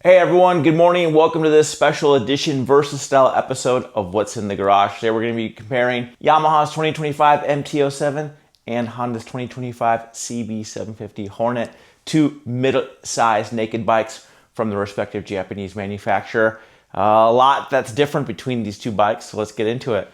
Hey everyone, good morning and welcome to this special edition Versus Style episode of What's in the Garage. Today we're going to be comparing Yamaha's 2025 MT-07 and Honda's 2025 CB750 Hornet, two mid-sized naked bikes from the respective Japanese manufacturer. A lot that's different between these two bikes, so let's get into it.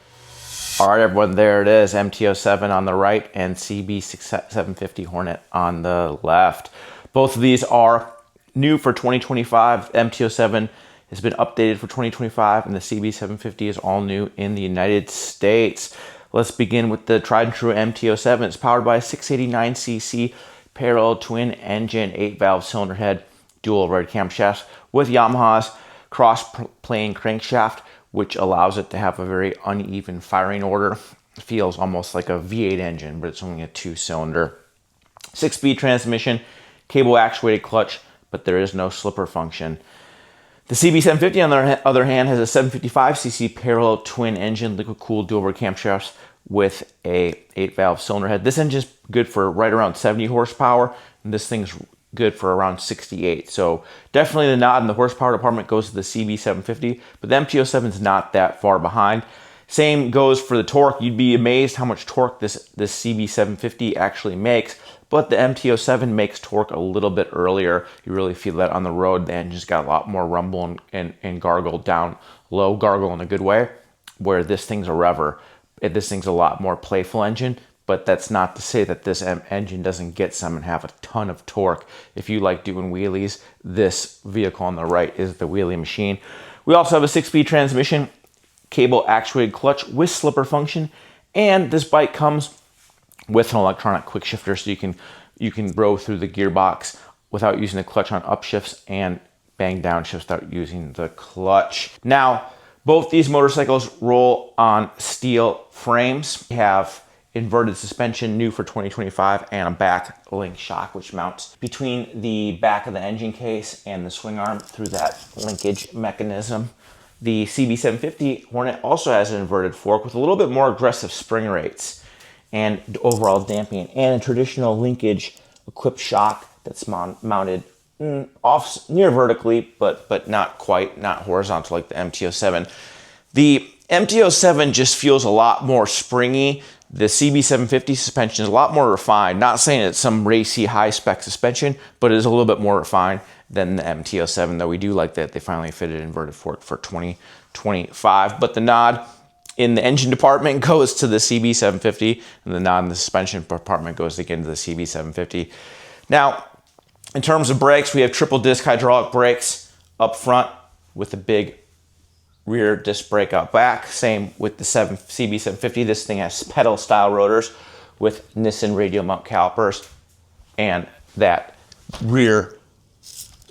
All right everyone, there it is, MT-07 on the right and CB750 Hornet on the left. Both of these are new for 2025. MT-07 has been updated for 2025 and the CB750 is all new in the United States. Let's begin with the tried and true MT-07. It's powered by a 689cc parallel twin engine, 8-valve cylinder head, dual overhead camshaft with Yamaha's cross-plane crankshaft, which allows it to have a very uneven firing order. It feels almost like a V8 engine, but it's only a 2-cylinder. 6-speed transmission, cable actuated clutch, but there is no slipper function. The CB750, on the other hand, has a 755cc parallel twin engine, liquid-cooled dual-overhead camshafts with a 8-valve cylinder head. This engine is good for right around 70 horsepower, and this thing's good for around 68. So definitely the nod in the horsepower department goes to the CB750, but the MT-07 is not that far behind. Same goes for the torque. You'd be amazed how much torque this CB750 actually makes, but the MT-07 makes torque a little bit earlier. You really feel that on the road. The engine's got a lot more rumble and gargle down low, gargle in a good way, where this thing's a rever. This thing's a lot more playful engine, but that's not to say that this engine doesn't get some and have a ton of torque. If you like doing wheelies, this vehicle on the right is the wheelie machine. We also have a 6-speed transmission, cable actuated clutch with slipper function, and this bike comes with an electronic quick shifter, so you can row through the gearbox without using the clutch on upshifts and bang downshifts without using the clutch. Now, both these motorcycles roll on steel frames. We have inverted suspension, new for 2025, and a back link shock, which mounts between the back of the engine case and the swing arm through that linkage mechanism. The CB750 Hornet also has an inverted fork with a little bit more aggressive spring rates and overall damping, and a traditional linkage equipped shock that's mounted off near vertically, but not quite, not horizontal like the MT-07. The MT-07 just feels a lot more springy. The CB750 suspension is a lot more refined. Not saying it's some racy high-spec suspension, but it is a little bit more refined than the MT-07, though we do like that they finally fitted inverted fork for 2025. But the nod in the engine department goes to the CB750, and the nod in the suspension department goes again to the CB750. Now, in terms of brakes, we have triple disc hydraulic brakes up front with a big rear disc brake out back. Same with the CB750. This thing has pedal style rotors with Nissan radial mount calipers and that rear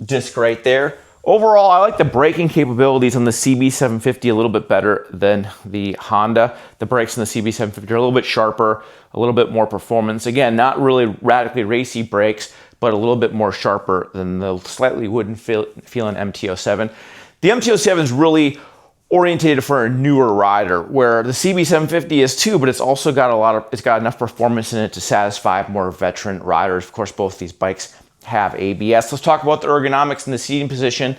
disc right there. Overall, I like the braking capabilities on the CB750 a little bit better than the Honda. The brakes on the CB750 are a little bit sharper, a little bit more performance. Again, not really radically racy brakes, but a little bit more sharper than the slightly wooden feeling MT-07. The MT-07 is really orientated for a newer rider, where the CB750 is too, but it's also got it's got enough performance in it to satisfy more veteran riders. Of course, both these bikes have ABS. Let's talk about the ergonomics and the seating position.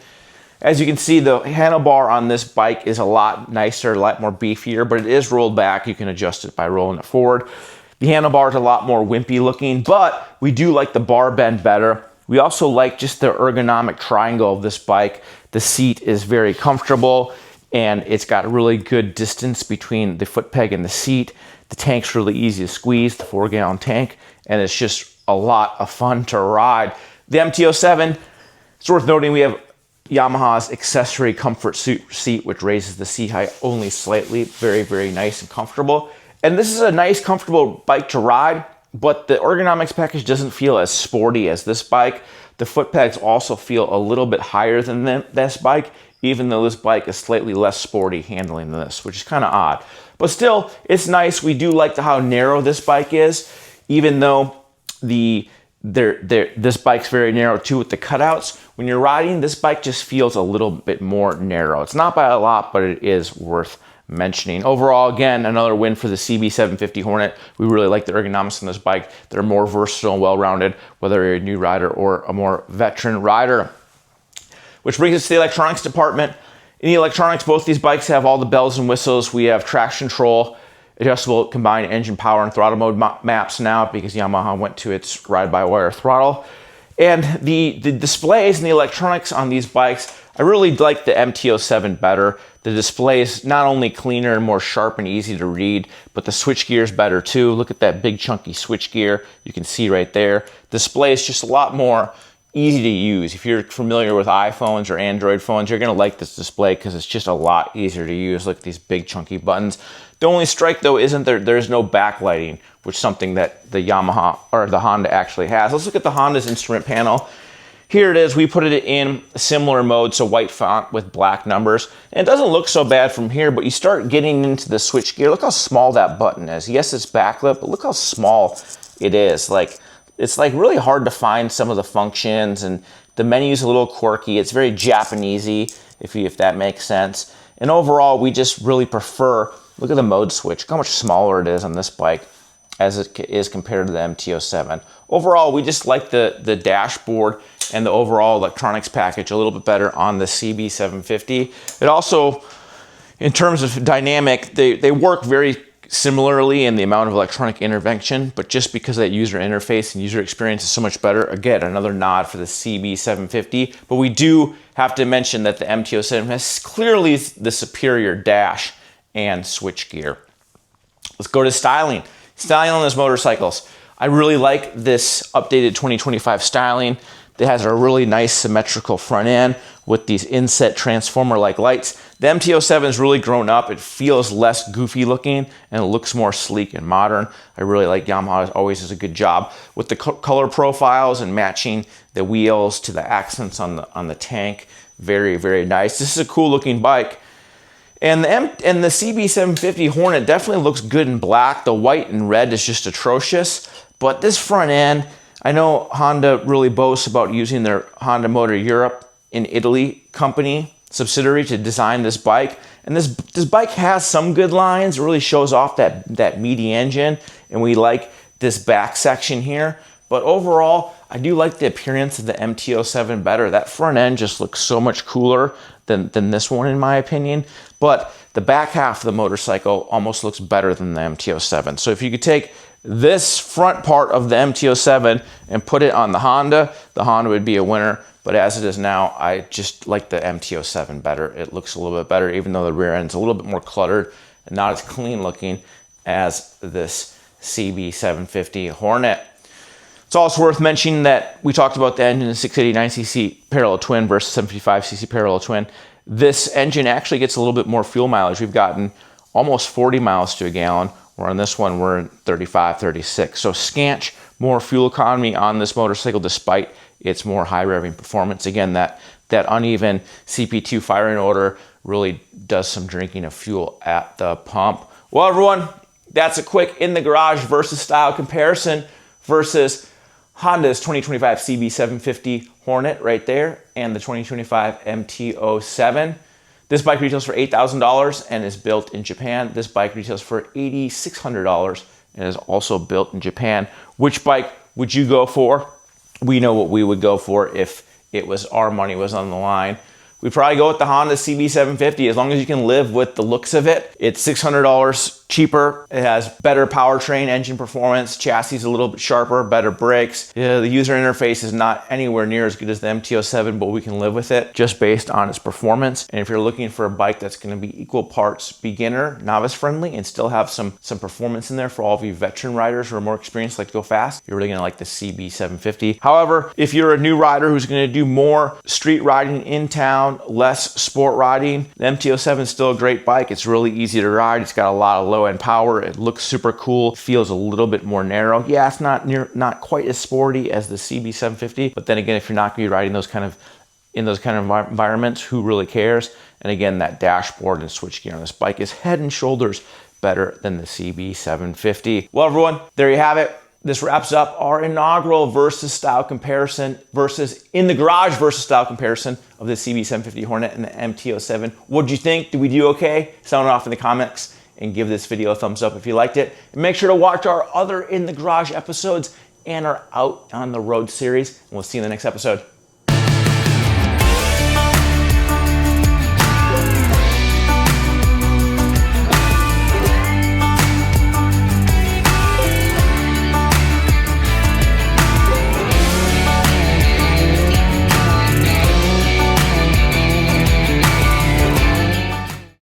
As you can see, the handlebar on this bike is a lot nicer, a lot more beefier, but it is rolled back. You can adjust it by rolling it forward. The handlebar is a lot more wimpy looking, but we do like the bar bend better. We also like just the ergonomic triangle of this bike. The seat is very comfortable, and it's got a really good distance between the foot peg and the seat. The tank's really easy to squeeze, the 4-gallon tank, and it's just a lot of fun to ride. The MT-07, it's worth noting we have Yamaha's accessory comfort seat, which raises the seat height only slightly. Very, very nice and comfortable. And this is a nice, comfortable bike to ride, but the ergonomics package doesn't feel as sporty as this bike. The foot pegs also feel a little bit higher than this bike, even though this bike is slightly less sporty handling than this, which is kind of odd. But still, it's nice. We do like how narrow this bike is, even though this bike's very narrow too with the cutouts. When you're riding, this bike just feels a little bit more narrow. It's not by a lot, but it is worth mentioning. Overall, again, another win for the CB750 Hornet. We really like the ergonomics on this bike. They're more versatile and well-rounded, whether you're a new rider or a more veteran rider. Which brings us to the electronics department. In the electronics, both these bikes have all the bells and whistles. We have traction control, adjustable combined engine power and throttle mode maps now because Yamaha went to its ride-by-wire throttle. And the displays and the electronics on these bikes, I really like the MT-07 better. The display is not only cleaner and more sharp and easy to read, but the switch gear is better too. Look at that big chunky switch gear. You can see right there. Display is just a lot more easy to use. If you're familiar with iPhones or Android phones, you're gonna like this display because it's just a lot easier to use. Look at these big chunky buttons. The only strike though isn't there's no backlighting, which is something that the Yamaha or the Honda actually has. Let's look at the Honda's instrument panel. Here it is. We put it in a similar mode, so white font with black numbers. And it doesn't look so bad from here, but you start getting into the switch gear. Look how small that button is. Yes, it's backlit, but look how small it is. It's like really hard to find some of the functions, and the menu's a little quirky. It's very Japanesey, if that makes sense. And overall, we just really prefer, look at the mode switch, look how much smaller it is on this bike as it is compared to the MT-07. Overall, we just like the dashboard and the overall electronics package a little bit better on the CB750. It also, in terms of dynamic, they work very similarly in the amount of electronic intervention, but just because that user interface and user experience is so much better, again, another nod for the CB750. But we do have to mention that the MT-07 has clearly the superior dash and switch gear. Let's go to styling. Styling on those motorcycles. I really like this updated 2025 styling. It has a really nice symmetrical front end with these inset transformer-like lights. The MT-07 has really grown up. It feels less goofy looking and it looks more sleek and modern. I really like Yamaha always does a good job with the color profiles and matching the wheels to the accents on the tank. Very, very nice. This is a cool looking bike. And the CB750 Hornet definitely looks good in black. The white and red is just atrocious. But this front end, I know Honda really boasts about using their Honda Motor Europe in Italy company subsidiary to design this bike. And this bike has some good lines. It really shows off that meaty engine. And we like this back section here. But overall, I do like the appearance of the MT-07 better. That front end just looks so much cooler than this one, in my opinion. But the back half of the motorcycle almost looks better than the MT-07. So if you could take this front part of the MT-07 and put it on the Honda would be a winner. But as it is now, I just like the MT-07 better. It looks a little bit better, even though the rear end's a little bit more cluttered and not as clean looking as this CB750 Hornet. It's also worth mentioning that we talked about the engine, the 689cc parallel twin versus 755cc parallel twin. This engine actually gets a little bit more fuel mileage. We've gotten almost 40 miles to a gallon, where on this one we're 35, 36. So scant more fuel economy on this motorcycle despite its more high revving performance. Again, that uneven CP2 firing order really does some drinking of fuel at the pump. Well, everyone, that's a quick in the garage versus style comparison versus Honda's 2025 CB750 Hornet right there and the 2025 MT-07. This bike retails for $8,000 and is built in Japan. This bike retails for $8,600 and is also built in Japan. Which bike would you go for? We know what we would go for if it was our money was on the line. We'd probably go with the Honda CB750 as long as you can live with the looks of it. It's $600 cheaper. It has better powertrain, engine performance, chassis is a little bit sharper, better brakes. The user interface is not anywhere near as good as the MT-07, but we can live with it just based on its performance. And if you're looking for a bike that's going to be equal parts beginner, novice friendly, and still have some performance in there for all of you veteran riders who are more experienced, like to go fast, you're really going to like the CB750. However, if you're a new rider who's going to do more street riding in town, less sport riding, the MT-07 is still a great bike. It's really easy to ride. It's got a lot of low-end power. It looks super cool. It feels a little bit more narrow. Yeah, it's not quite as sporty as the CB750, but then again, if you're not going to be riding in those kind of environments, who really cares? And again, that dashboard and switchgear on this bike is head and shoulders better than the CB750. Well, everyone, there you have it. This wraps up our inaugural versus style comparison versus in the garage versus style comparison of the CB750 Hornet and the MT-07. What'd you think? Did we do okay? Sound off in the comments and give this video a thumbs up if you liked it. And make sure to watch our other in the garage episodes and our Out on the Road series. And we'll see you in the next episode.